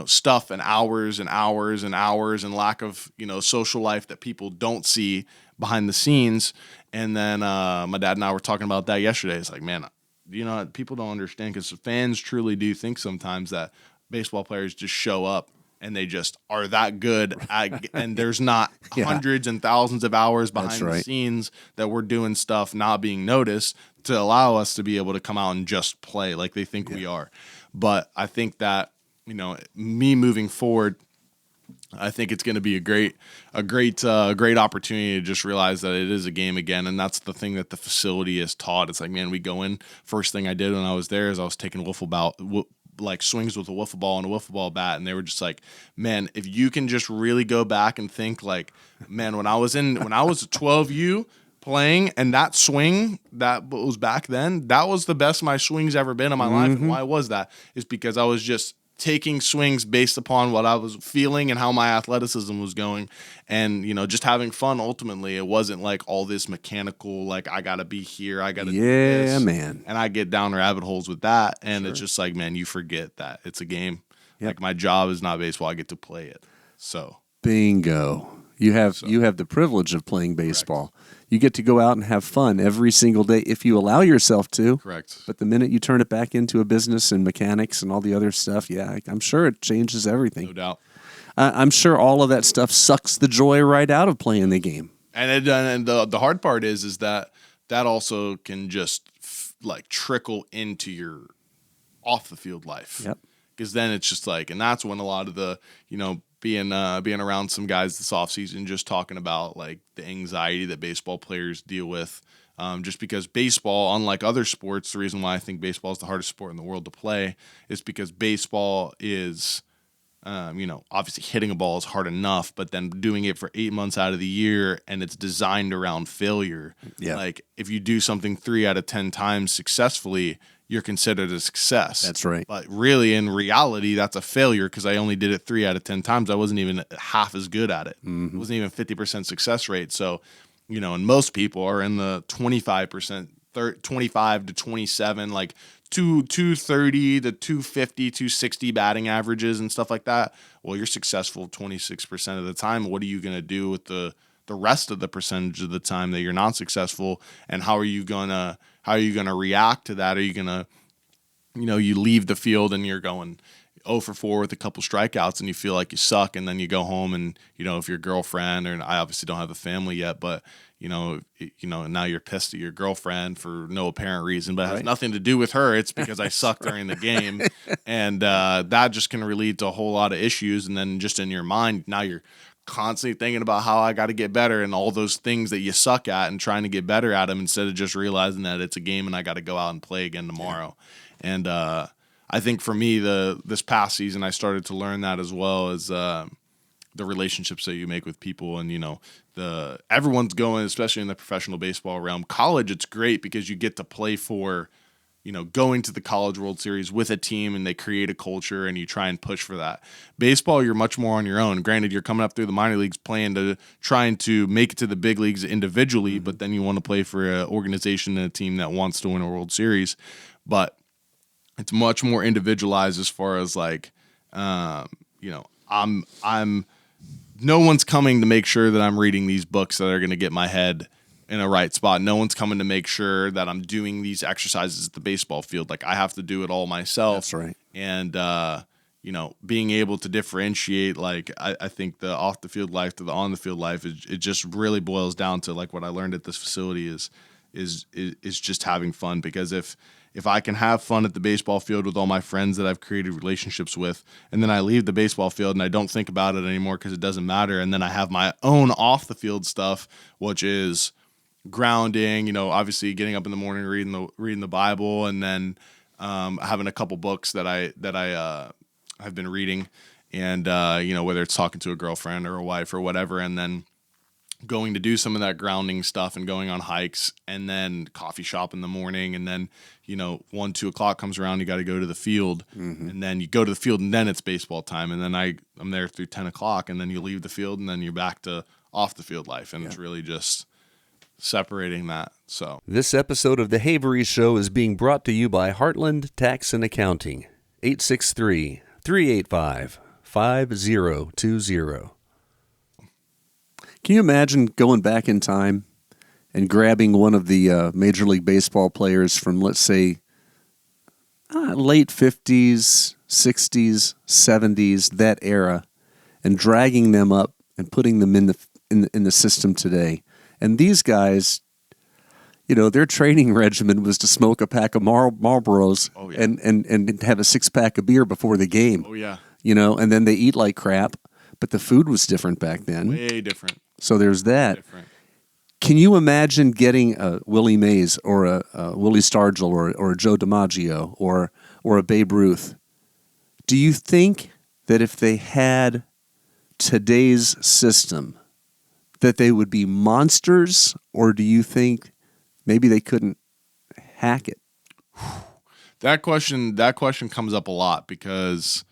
stuff and hours and hours and hours and lack of social life that people don't see behind the scenes. And then my dad and I were talking about that yesterday. It's like, man, people don't understand, because fans truly do think sometimes that baseball players just show up and they just are that good and there's not hundreds and thousands of hours behind the scenes that we're doing stuff not being noticed to allow us to be able to come out and just play like they think we are. But I think that, me moving forward, I think it's going to be a great opportunity to just realize that it is a game again. And that's the thing that the facility is taught. It's like, man, we go in, first thing I did when I was there is I was taking like swings with a wiffle ball and a wiffle ball bat. And they were just like, man, if you can just really go back and think like, man, when I was a 12U playing, and that swing that was back then, that was the best my swing's ever been in my life. And why was that? Is because I was just taking swings based upon what I was feeling and how my athleticism was going, and just having fun. Ultimately, it wasn't like all this mechanical, like I gotta be here, I gotta do this. Man. And I get down rabbit holes with that, and it's just like, man, you forget that it's a game. Like my job is not baseball, I get to play it. So bingo. You have the privilege of playing baseball. Correct. You get to go out and have fun every single day if you allow yourself to. Correct. But the minute you turn it back into a business and mechanics and all the other stuff, I'm sure it changes everything. No doubt. I'm sure all of that stuff sucks the joy right out of playing the game. And the hard part is that that also can just like trickle into your off the field life. Yep. Because then it's just like, and that's when a lot of the, being around some guys this offseason, just talking about like the anxiety that baseball players deal with. Just because baseball, unlike other sports, the reason why I think baseball is the hardest sport in the world to play is because baseball is, obviously hitting a ball is hard enough, but then doing it for 8 months out of the year, and it's designed around failure. Yeah. Like if you do something 3 out of 10 times successfully, you're considered a success. That's right. But really, in reality, that's a failure because I only did it 3 out of 10 times. I wasn't even half as good at it. It wasn't even 50% success rate. So, and most people are in the 25%, 25 to 27, like 230 to 250, 260 batting averages and stuff like that. Well, you're successful 26% of the time. What are you going to do with the rest of the percentage of the time that you're not successful? And how are you gonna react to that? Are you gonna, you leave the field and you're going 0 for 4 with a couple strikeouts and you feel like you suck, and then you go home and, if your girlfriend, or I obviously don't have a family yet, but now you're pissed at your girlfriend for no apparent reason, but it has nothing to do with her. It's because I sucked during the game. And that just can lead to a whole lot of issues. And then just in your mind, now you're constantly thinking about how I got to get better and all those things that you suck at and trying to get better at them instead of just realizing that it's a game and I got to go out and play again tomorrow. Yeah. And I think for me, this past season, I started to learn that as well as the relationships that you make with people. And, everyone's going, especially in the professional baseball realm. College, it's great because you get to play for, going to the College World Series with a team and they create a culture and you try and push for that. Baseball, you're much more on your own. Granted, you're coming up through the minor leagues trying to make it to the big leagues individually, but then you want to play for an organization and a team that wants to win a World Series. But it's much more individualized as far as like, I'm no one's coming to make sure that I'm reading these books that are going to get my head in a right spot. No one's coming to make sure that I'm doing these exercises at the baseball field. Like I have to do it all myself. That's right. And, being able to differentiate, like I think the off the field life to the on the field life, it just really boils down to like what I learned at this facility is just having fun. Because if I can have fun at the baseball field with all my friends that I've created relationships with, and then I leave the baseball field and I don't think about it anymore because it doesn't matter, and then I have my own off the field stuff, which is grounding, obviously getting up in the morning, reading the Bible, and then having a couple books that I have been reading, and whether it's talking to a girlfriend or a wife or whatever, and then going to do some of that grounding stuff and going on hikes, and then coffee shop in the morning, and then 1, 2 o'clock comes around, you got to go to the field, and then you go to the field, and then it's baseball time, and then I'm there through 10 o'clock, and then you leave the field, and then you're back to off the field life, and it's really just separating that. So this episode of the Havery Show is being brought to you by Heartland Tax and Accounting, 863-385-5020. Can you imagine going back in time and grabbing one of the Major League Baseball players from, let's say, late 50s, 60s, 70s, that era, and dragging them up and putting them in the system today? And these guys, their training regimen was to smoke a pack of Marlboros and have a 6-pack of beer before the game. Oh, yeah. And then they eat like crap, but the food was different back then. Way different. So there's that. Can you imagine getting a Willie Mays or a Willie Stargell or a Joe DiMaggio or a Babe Ruth? Do you think that if they had today's system, that they would be monsters, or do you think maybe they couldn't hack it? That question comes up a lot because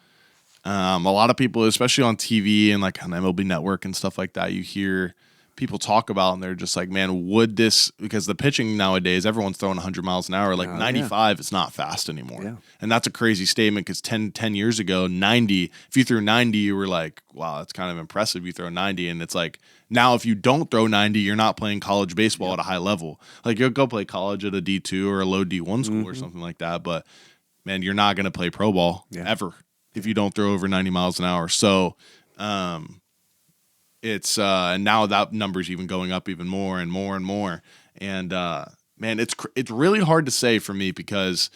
a lot of people, especially on TV and like on MLB Network and stuff like that, you hear people talk about, and they're just like, man, would this, because the pitching nowadays, everyone's throwing 100 miles an hour, like 95 is not fast anymore. Yeah. And that's a crazy statement because 10 years ago, 90, if you threw 90, you were like, wow, that's kind of impressive. You throw 90. And it's like, now if you don't throw 90, you're not playing college baseball at a high level. Like you'll go play college at a D2 or a low D1 school or something like that. But man, you're not going to play pro ball ever if you don't throw over 90 miles an hour. So, it's and now that number's even going up even more and more and more. And man, it's really hard to say for me because,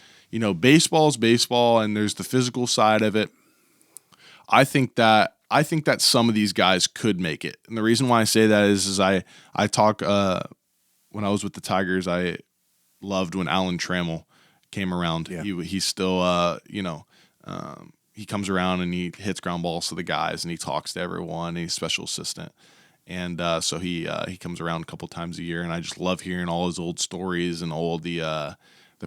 baseball is baseball and there's the physical side of it. I think that some of these guys could make it. And the reason why I say that is I talk when I was with the Tigers, I loved when Alan Trammell came around. Yeah. He's still he comes around and he hits ground balls to the guys and he talks to everyone and he's special assistant. And so he comes around a couple times a year, and I just love hearing all his old stories and all the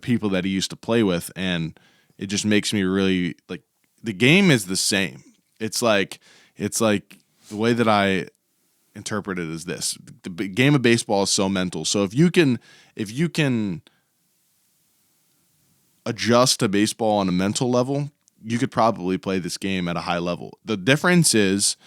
people that he used to play with, and it just makes me really like the game is the same. It's like the way that I interpret it is this: the game of baseball is so mental. So if you can adjust to baseball on a mental level, you could probably play this game at a high level. The difference is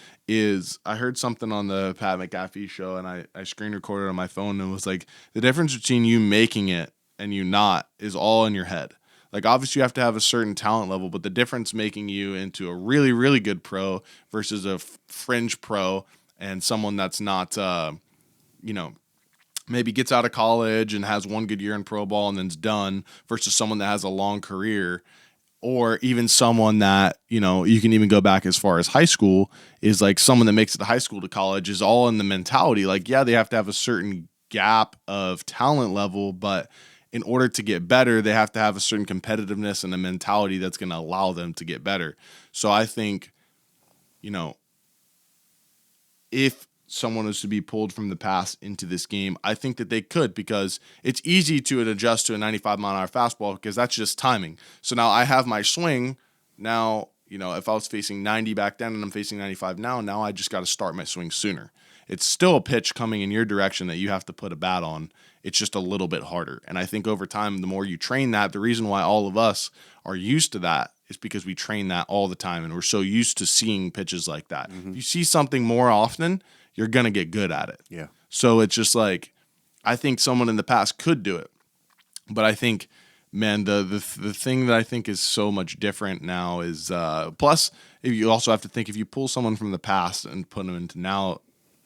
I heard something on the Pat McAfee show, and I screen recorded on my phone, and it was like the difference between you making it and you not is all in your head. Like, obviously you have to have a certain talent level, but the difference making you into a really, really good pro versus a fringe pro and someone that's not, maybe gets out of college and has one good year in pro ball and then's done versus someone that has a long career, or even someone that, you can even go back as far as high school, is like someone that makes it to high school to college is all in the mentality. Like, yeah, they have to have a certain gap of talent level, but in order to get better, they have to have a certain competitiveness and a mentality that's going to allow them to get better. So I think, if someone was to be pulled from the past into this game, I think that they could, because it's easy to adjust to a 95-mile-an-hour fastball because that's just timing. So now I have my swing. Now, if I was facing 90 back then and I'm facing 95 now I just got to start my swing sooner. It's still a pitch coming in your direction that you have to put a bat on. It's just a little bit harder. And I think over time, the more you train that, the reason why all of us are used to that is because we train that all the time and we're so used to seeing pitches like that. Mm-hmm. If you see something more often, you're going to get good at it. Yeah. So it's just like, I think someone in the past could do it. But I think, man, the thing that I think is so much different now is, plus, if you also have to think, if you pull someone from the past and put them into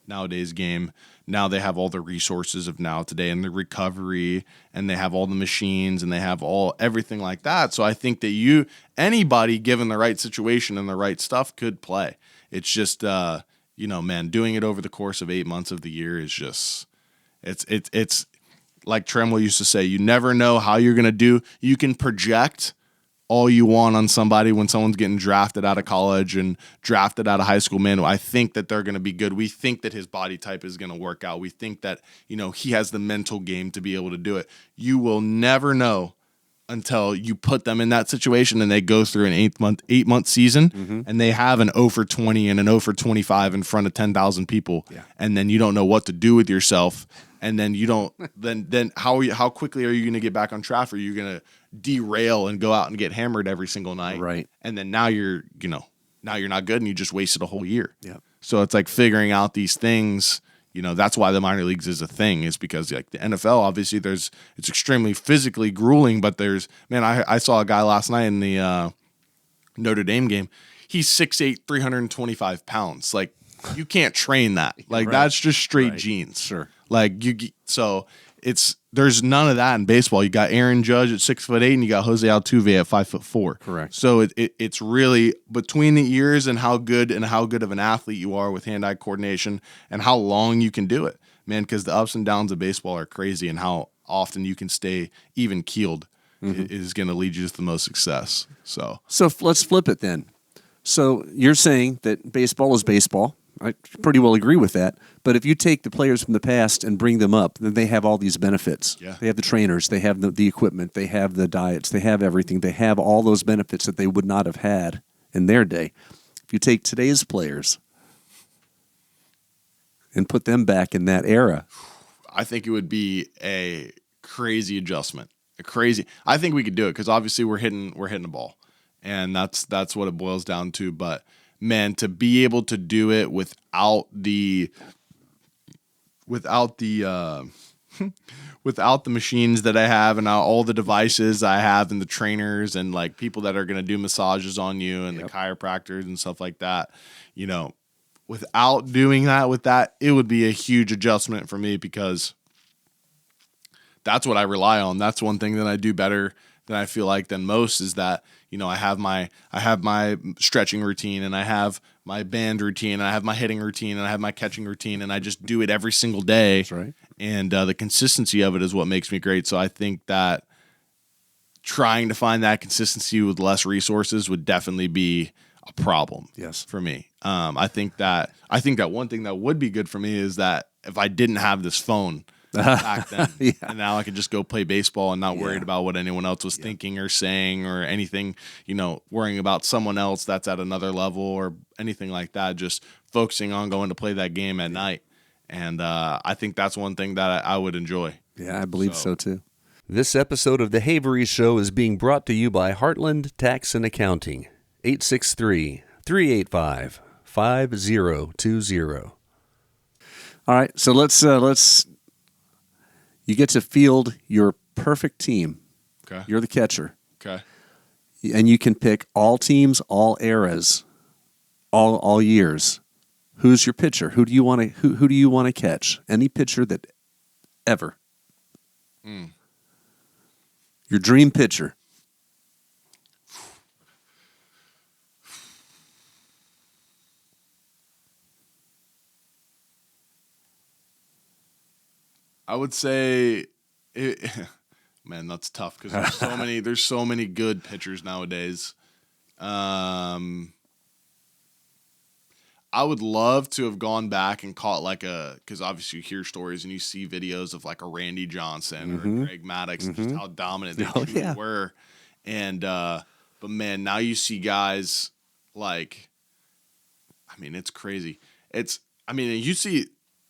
nowadays game, now they have all the resources of now today and the recovery, and they have all the machines and they have everything like that. So I think that anybody given the right situation and the right stuff could play. It's just, man, doing it over the course of 8 months of the year is just, it's like Tremble used to say, you never know how you're going to do. You can project all you want on somebody when someone's getting drafted out of college and drafted out of high school. Man, I think that they're going to be good. We think that his body type is going to work out. We think that, he has the mental game to be able to do it. You will never know until you put them in that situation and they go through an 8 month season, Mm-hmm. and they have an 0 for 20 and an 0 for 25 in front of 10,000 people. Yeah. And then you don't know what to do with yourself. And then you don't, then how quickly are you going to get back on track? Are you going to derail and go out and get hammered every single night? Right. And then now you're not good and you just wasted a whole year. Yeah. So it's like figuring out these things. That's why the minor leagues is a thing, is because like the NFL, obviously it's extremely physically grueling, but I saw a guy last night in the Notre Dame game. He's 6'8", 325 pounds. Like, you can't train that. Like, Right. That's just straight Right. genes. Sure. Like, there's none of that in baseball. You got Aaron Judge at 6'8", and you got Jose Altuve at 5'4". Correct. So it's really between the ears and how good of an athlete you are with hand-eye coordination and how long you can do it, man. Because the ups and downs of baseball are crazy, and how often you can stay even keeled is going to lead you to the most success. So let's flip it then. So you're saying that baseball is baseball. I pretty well agree with that. But if you take the players from the past and bring them up, then they have all these benefits. Yeah. They have the trainers, they have the equipment, they have the diets, they have everything. They have all those benefits that they would not have had in their day. If you take today's players and put them back in that era, I think it would be a crazy adjustment. I think we could do it because obviously we're hitting the ball, and that's what it boils down to. But man, to be able to do it without the without the machines that I have and all the devices I have and the trainers and like people that are going to do massages on you and the chiropractors and stuff like that, without doing that, it would be a huge adjustment for me, because that's what I rely on. That's one thing that I do better than I feel like than most is that, I have my stretching routine, and I have my band routine, and I have my hitting routine, and I have my catching routine, and I just do it every single day. That's right. And the consistency of it is what makes me great. So I think that trying to find that consistency with less resources would definitely be a problem. Yes. For me. I think that one thing that would be good for me is that if I didn't have this phone back then, Yeah. and now I could just go play baseball and not worried Yeah. about what anyone else was thinking or saying or anything, worrying about someone else that's at another level or anything like that, just focusing on going to play that game at night. And I think that's one thing that I would enjoy. Yeah, I believe so too. This episode of The Havery Show is being brought to you by Heartland Tax and Accounting, 863-385-5020. All right, so let's you get to field your perfect team. Okay. You're the catcher. Okay. And you can pick all teams, all eras, all years. Who's your pitcher? Who do you want to who do you want to catch? Any pitcher that ever. Your dream pitcher. I would say, man, that's tough because there's so many good pitchers nowadays. I would love to have gone back and caught because obviously you hear stories and you see videos of like a Randy Johnson or a Greg Maddux, and just how dominant they truly were. And, but man, now you see guys it's crazy.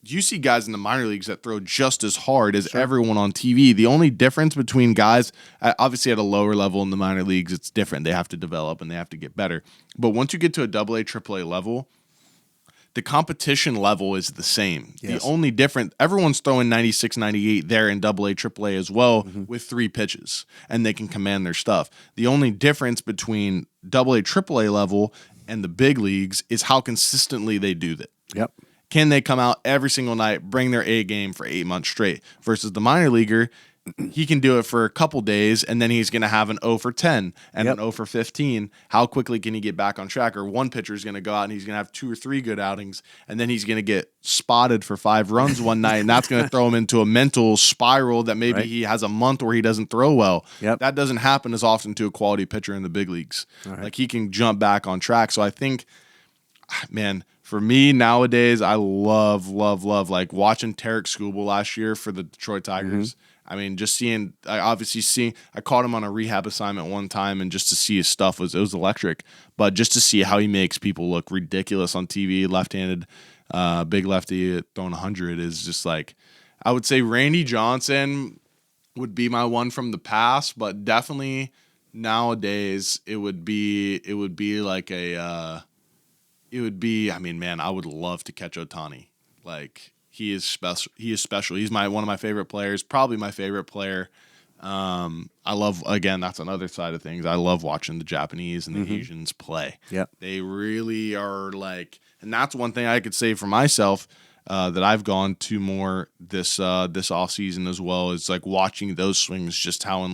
You see guys in the minor leagues that throw just as hard as everyone on TV. The only difference between guys, obviously at a lower level in the minor leagues, it's different. They have to develop and they have to get better. But once you get to a AA, AAA level, the competition level is the same. Yes. The only difference, everyone's throwing 96, 98 there in AA, AAA as well with 3 pitches, and they can command their stuff. The only difference between AA, AAA level and the big leagues is how consistently they do that. Yep. Can they come out every single night, bring their A game for 8 months straight? Versus the minor leaguer, he can do it for a couple days, and then he's going to have an 0 for 10 and an 0 for 15. How quickly can he get back on track? Or one pitcher is going to go out and he's going to have 2 or 3 good outings, and then he's going to get spotted for 5 runs one night, and that's going to throw him into a mental spiral that maybe he has a month where he doesn't throw well. Yep. That doesn't happen as often to a quality pitcher in the big leagues. Right. Like, he can jump back on track. So I think, man, for me nowadays, I love like watching Tarek Skubal last year for the Detroit Tigers. I mean, just I caught him on a rehab assignment one time, and just to see his stuff it was electric. But just to see how he makes people look ridiculous on TV, left-handed, big lefty throwing 100 is just like, I would say Randy Johnson would be my one from the past, but definitely nowadays it would be like I would love to catch Ohtani. Like, he is special. He's one of my favorite players, probably my favorite player. I love, again, that's another side of things. I love watching the Japanese and the Asians play. Yep. They really are and that's one thing I could say for myself that I've gone to more this off season as well. Is like watching those swings, just how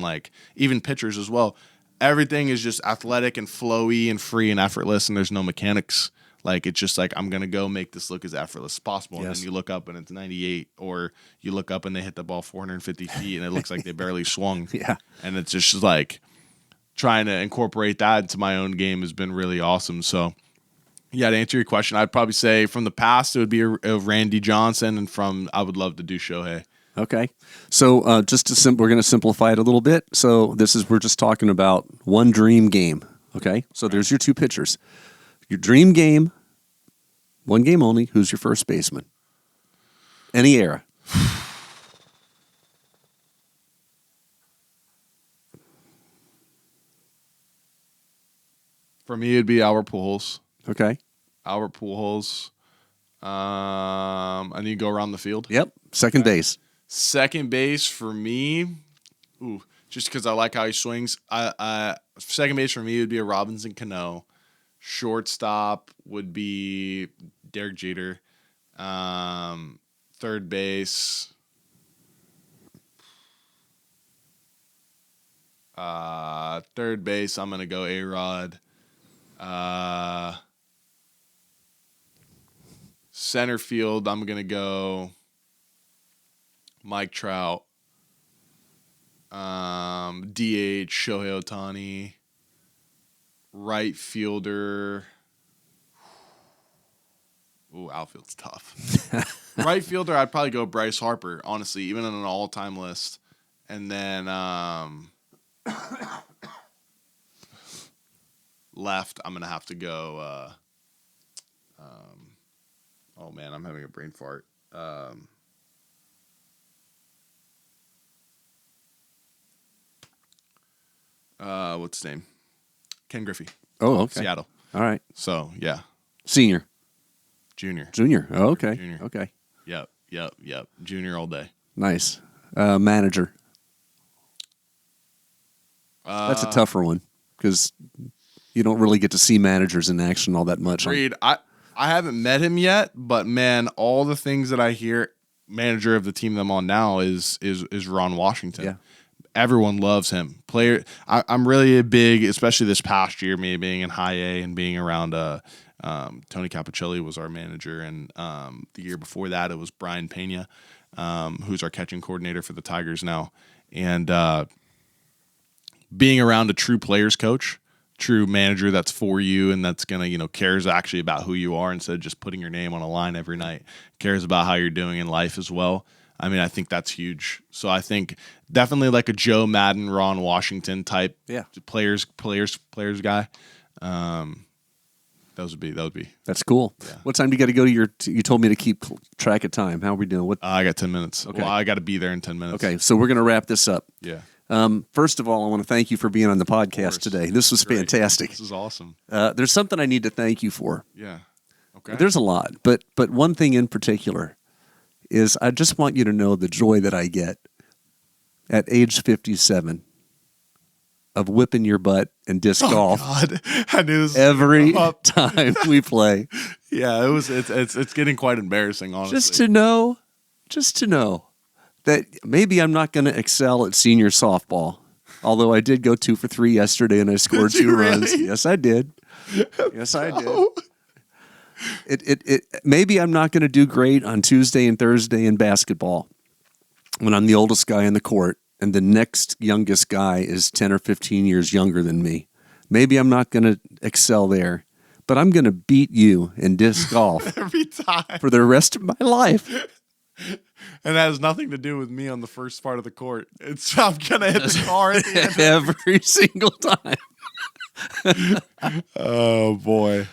even pitchers as well. Everything is just athletic and flowy and free and effortless, and there's no mechanics. Like, it's just like, I'm going to go make this look as effortless as possible. And then you look up and it's 98, or you look up and they hit the ball 450 feet and it looks like they barely swung. Yeah. And it's just like trying to incorporate that into my own game has been really awesome. So, yeah, to answer your question, I'd probably say from the past, it would be a Randy Johnson, and I would love to do Shohei. Okay. So we're going to simplify it a little bit. So we're just talking about one dream game. Okay. So there's your 2 pitchers. Your dream game, one game only. Who's your first baseman? Any era. For me, it'd be Albert Pujols. Okay. Albert Pujols. And you go around the field. Yep. Second base. Second base for me, just because I like how he swings. Second base for me would be a Robinson Cano. Shortstop would be Derek Jeter. Third base, Third base, I'm going to go A-Rod. Center field, I'm going to go Mike Trout. DH, Shohei Ohtani. Right fielder. Ooh, outfield's tough. Right fielder, I'd probably go Bryce Harper, honestly, even on an all-time list. And then left, I'm going to have to go oh, man, I'm having a brain fart. What's his name? Ken Griffey. Oh, okay. Seattle. All right. So, yeah. Senior. Junior. Oh, okay. Junior. Okay. Yep. Junior all day. Nice. Manager. That's a tougher one because you don't really get to see managers in action all that much. Agreed. I haven't met him yet, but man, all the things that I hear, manager of the team that I'm on now is Ron Washington. Yeah. Everyone loves him. I'm really a big, especially this past year, me being in high A and being around Tony Capicelli was our manager, and the year before that it was Brian Pena, who's our catching coordinator for the Tigers now. And being around a true players coach, true manager that's for you and that's gonna, cares actually about who you are instead of just putting your name on a line every night, cares about how you're doing in life as well. I mean, I think that's huge. So I think definitely like a Joe Madden, Ron Washington type players guy. That would be. That's cool. Yeah. What time do you got to go to you told me to keep track of time. How are we doing? I got 10 minutes. Okay. Well, I got to be there in 10 minutes. Okay, so we're going to wrap this up. Yeah. First of all, I want to thank you for being on the podcast today. This was fantastic. This is awesome. There's something I need to thank you for. Yeah. Okay. There's a lot, but one thing in particular is I just want you to know the joy that I get at age 57 of whipping your butt and disc golf. God, I knew this every time we play. Yeah, it's getting quite embarrassing, honestly. Just to know that maybe I'm not going to excel at senior softball. Although I did go 2 for 3 yesterday and I scored 2 runs. Yes, I did. Yes, I did. It maybe I'm not going to do great on Tuesday and Thursday in basketball when I'm the oldest guy in the court and the next youngest guy is 10 or 15 years younger than me. Maybe I'm not going to excel there, but I'm going to beat you in disc golf every time for the rest of my life. And that has nothing to do with me on the first part of the court. I'm going to hit the car at the end. Every single time. Oh, boy.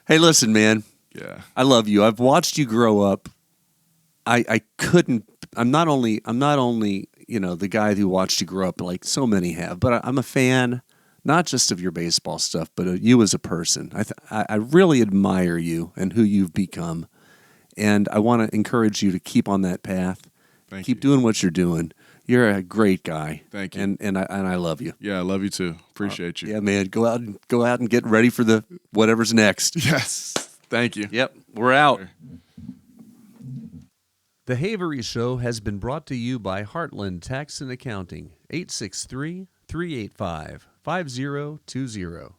Hey, listen, man. Yeah. I love you. I've watched you grow up. I'm not only, the guy who watched you grow up like so many have, but I'm a fan, not just of your baseball stuff, but you as a person. I really admire you and who you've become. And I want to encourage you to keep on that path. Keep doing what you're doing. You're a great guy. Thank you. And I love you. Yeah, I love you too. Appreciate you. Yeah, man. Go out and get ready for the whatever's next. Yes. Thank you. Yep. We're out. The Havery Show has been brought to you by Heartland Tax and Accounting, 863-385-5020.